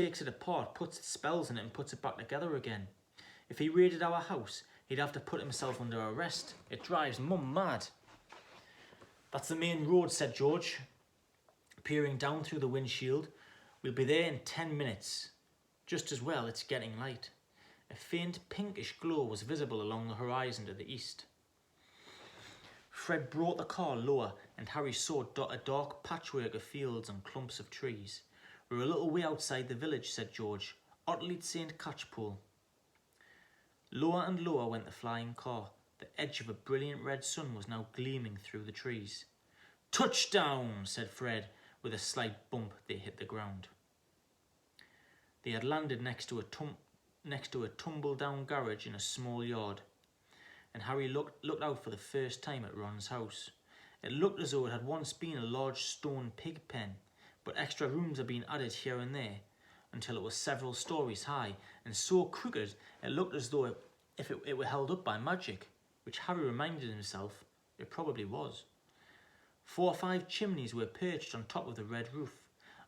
takes it apart, puts its spells in it and puts it back together again. If he raided our house, he'd have to put himself under arrest. It drives Mum mad. That's the main road, said George, peering down through the windshield. We'll be there in 10 minutes. Just as well it's getting light. A faint pinkish glow was visible along the horizon to the east. Fred brought the car lower and Harry saw a dark patchwork of fields and clumps of trees. We're a little way outside the village, said George. Otley St. Catchpole. Lower and lower went the flying car. The edge of a brilliant red sun was now gleaming through the trees. Touchdown, said Fred. With a slight bump, they hit the ground. They had landed next to a tumble-down garage in a small yard, and Harry looked out for the first time at Ron's house. It looked as though it had once been a large stone pig pen, but extra rooms had been added here and there, until it was several stories high, and so crooked it looked as though it were held up by magic, which Harry reminded himself it probably was. 4 or 5 chimneys were perched on top of the red roof.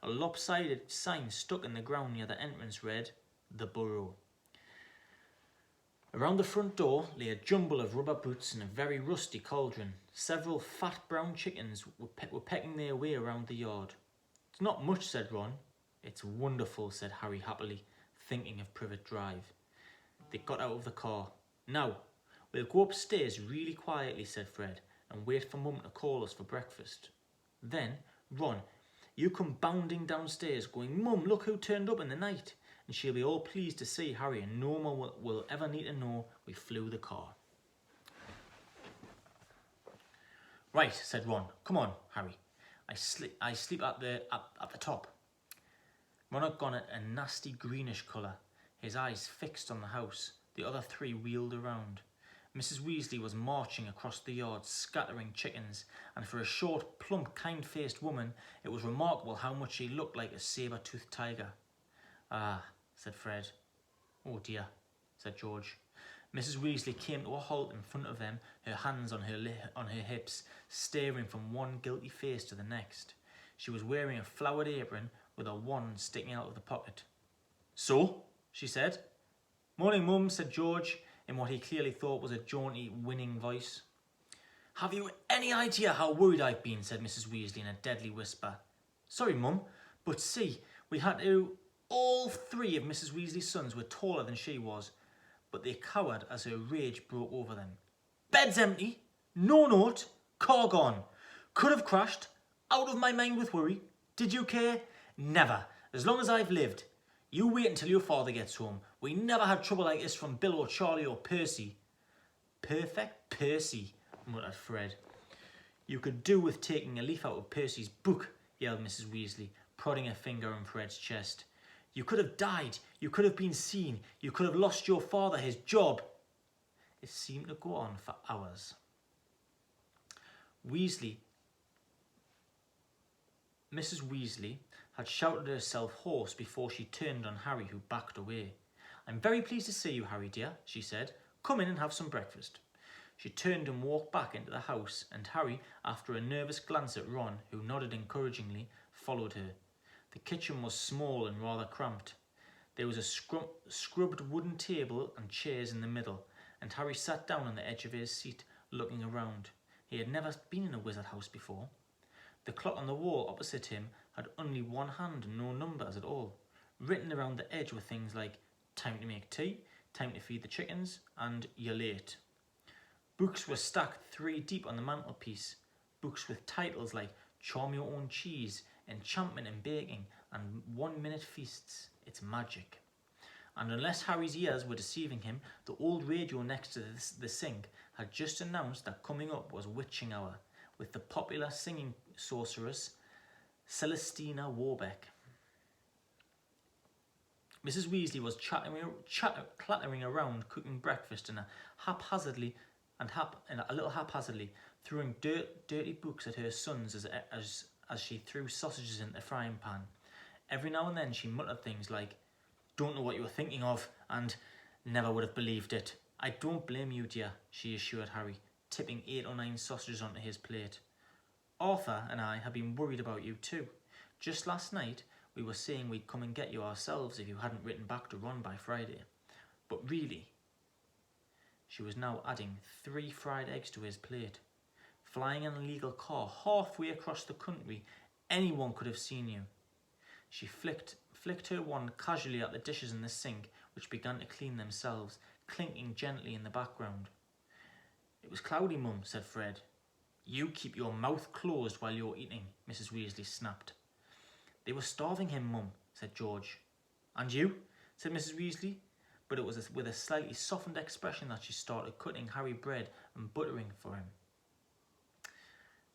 A lopsided sign stuck in the ground near the entrance read, "The Burrow." Around the front door lay a jumble of rubber boots and a very rusty cauldron. Several fat brown chickens were pecking their way around the yard. "It's not much," said Ron. "It's wonderful," said Harry happily, thinking of Privet Drive. They got out of the car. "Now, we'll go upstairs really quietly," said Fred, "and wait for Mum to call us for breakfast. Then, Ron, you come bounding downstairs going, 'Mum, look who turned up in the night,' and she'll be all pleased to see Harry and no one will ever need to know we flew the car." "Right," said Ron. "Come on, Harry. I sleep at the top." Ron had gone a nasty greenish colour, his eyes fixed on the house. The other 3 wheeled around. Mrs. Weasley was marching across the yard, scattering chickens, and for a short, plump, kind-faced woman, it was remarkable how much she looked like a saber-toothed tiger. "Ah," said Fred. "Oh dear," said George. Mrs. Weasley came to a halt in front of them, her hands on her hips, staring from one guilty face to the next. She was wearing a flowered apron with a wand sticking out of the pocket. "So?" she said. "Morning, Mum," said George, in what he clearly thought was a jaunty, winning voice. "Have you any idea how worried I've been?" said Mrs. Weasley in a deadly whisper. "Sorry, Mum, but see, we had to..." All 3 of Mrs. Weasley's sons were taller than she was, but they cowered as her rage broke over them. "Bed's empty, no note, car gone, could have crashed, out of my mind with worry. Did you care? Never, as long as I've lived. You wait until your father gets home. We never had trouble like this from Bill or Charlie or Percy." "Perfect Percy," muttered Fred. "You could do with taking a leaf out of Percy's book," yelled Mrs. Weasley, prodding a finger on Fred's chest. "You could have died. You could have been seen. You could have lost your father, his job." It seemed to go on for hours. Mrs. Weasley had shouted herself hoarse before she turned on Harry, who backed away. "I'm very pleased to see you, Harry dear," she said. "Come in and have some breakfast." She turned and walked back into the house, and Harry, after a nervous glance at Ron, who nodded encouragingly, followed her. The kitchen was small and rather cramped. There was a scrubbed wooden table and chairs in the middle, and Harry sat down on the edge of his seat, looking around. He had never been in a wizard house before. The clock on the wall opposite him had only 1 hand and no numbers at all. Written around the edge were things like "Time to make tea," "Time to feed the chickens," and "You're late." Books were stacked 3 deep on the mantelpiece. Books with titles like "Charm Your Own Cheese," "Enchantment in Baking," and "1-Minute Feasts. It's Magic." And unless Harry's ears were deceiving him, the old radio next to the sink had just announced that coming up was witching hour, with the popular singing sorceress Celestina Warbeck. Mrs. Weasley was clattering around cooking breakfast in a little haphazardly, throwing dirty books at her sons as she threw sausages into the frying pan. Every now and then she muttered things like, "Don't know what you were thinking of," and "Never would have believed it." "I don't blame you, dear," she assured Harry, tipping 8 or 9 sausages onto his plate. "Arthur and I have been worried about you too. Just last night, We were saying we'd come and get you ourselves if you hadn't written back to Ron by Friday. But really," she was now adding 3 fried eggs to his plate. "Flying an illegal car halfway across the country, anyone could have seen you." She flicked her wand casually at the dishes in the sink, which began to clean themselves, clinking gently in the background. "It was cloudy, Mum," said Fred. "You keep your mouth closed while you're eating," Mrs. Weasley snapped. "They were starving him, Mum," said George. "And you?" said Mrs. Weasley, but it was with a slightly softened expression that she started cutting Harry bread and buttering for him.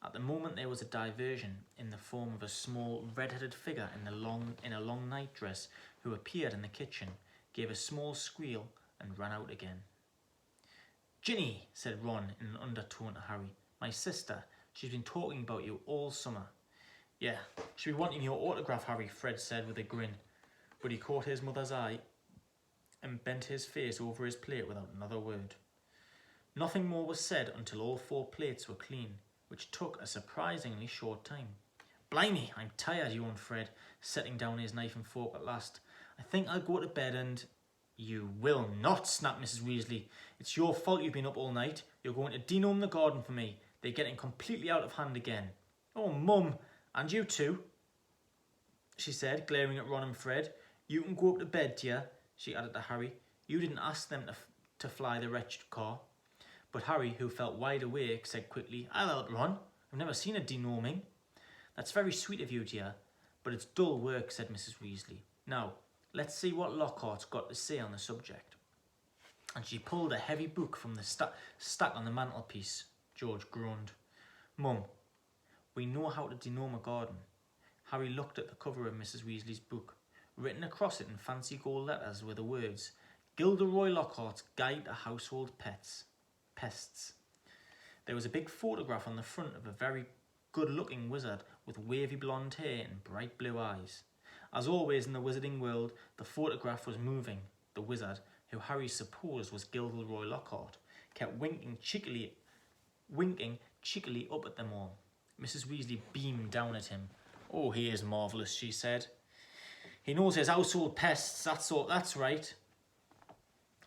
At the moment there was a diversion in the form of a small red-headed figure in a long nightdress who appeared in the kitchen, gave a small squeal and ran out again. "Ginny," said Ron in an undertone to Harry, "my sister, she's been talking about you all summer." "Yeah, she'll be wanting your autograph, Harry," Fred said with a grin, but he caught his mother's eye and bent his face over his plate without another word. Nothing more was said until all 4 plates were clean, which took a surprisingly short time. "Blimey, I'm tired," yawned Fred, setting down his knife and fork at last. "I think I'll go to bed and—" "You will not," snapped Mrs. Weasley. "It's your fault you've been up all night. You're going to denome the garden for me. They're getting completely out of hand again." "Oh, Mum, and you too," she said, glaring at Ron and Fred. "You can go up to bed, dear," she added to Harry. "You didn't ask them to fly the wretched car." But Harry, who felt wide awake, said quickly, "I'll help, Ron. I've never seen a denoming." "That's very sweet of you, dear, but it's dull work," said Mrs. Weasley. "Now, let's see what Lockhart's got to say on the subject." And she pulled a heavy book from the stack on the mantelpiece. George groaned. "Mum, we know how to denome a garden." Harry looked at the cover of Mrs. Weasley's book. Written across it in fancy gold letters were the words, "Gilderoy Lockhart's Guide to Household Pests." There was a big photograph on the front of a very good-looking wizard with wavy blonde hair and bright blue eyes. As always in the wizarding world, the photograph was moving. The wizard, who Harry supposed was Gilderoy Lockhart, kept winking cheekily up at them all. Mrs. Weasley beamed down at him. "Oh, he is marvellous," she said. "He knows his household pests, that's right.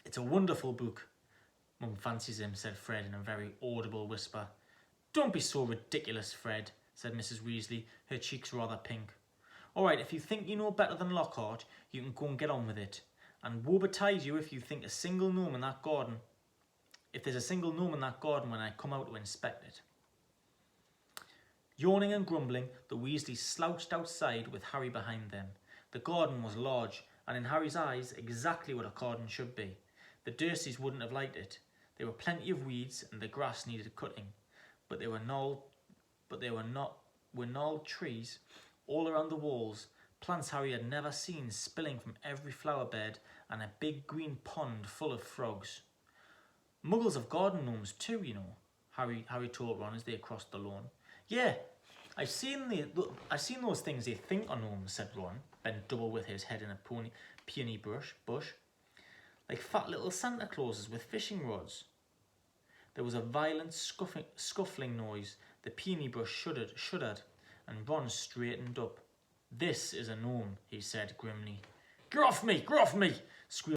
It's a wonderful book." "Mum fancies him," said Fred in a very audible whisper. "Don't be so ridiculous, Fred," said Mrs. Weasley, her cheeks rather pink. "All right, if you think you know better than Lockhart, you can go and get on with it. And woe betide you if you think a single gnome in that garden. If there's a single gnome in that garden when I come out to inspect it." Yawning and grumbling, the Weasleys slouched outside with Harry behind them. The garden was large, and in Harry's eyes, exactly what a garden should be. The Dursleys wouldn't have liked it. There were plenty of weeds, and the grass needed cutting, but there were gnarled trees all around the walls, plants Harry had never seen spilling from every flower bed, and a big green pond full of frogs. "Muggles have garden gnomes too, you know," Harry told Ron as they crossed the lawn. "Yeah, I've seen those things they think are gnomes," said Ron, bent double with his head in a peony bush. "Like fat little Santa Clauses with fishing rods." There was a violent scuffling noise. The peony bush shuddered, and Ron straightened up. "This is a gnome," he said grimly. Get off me!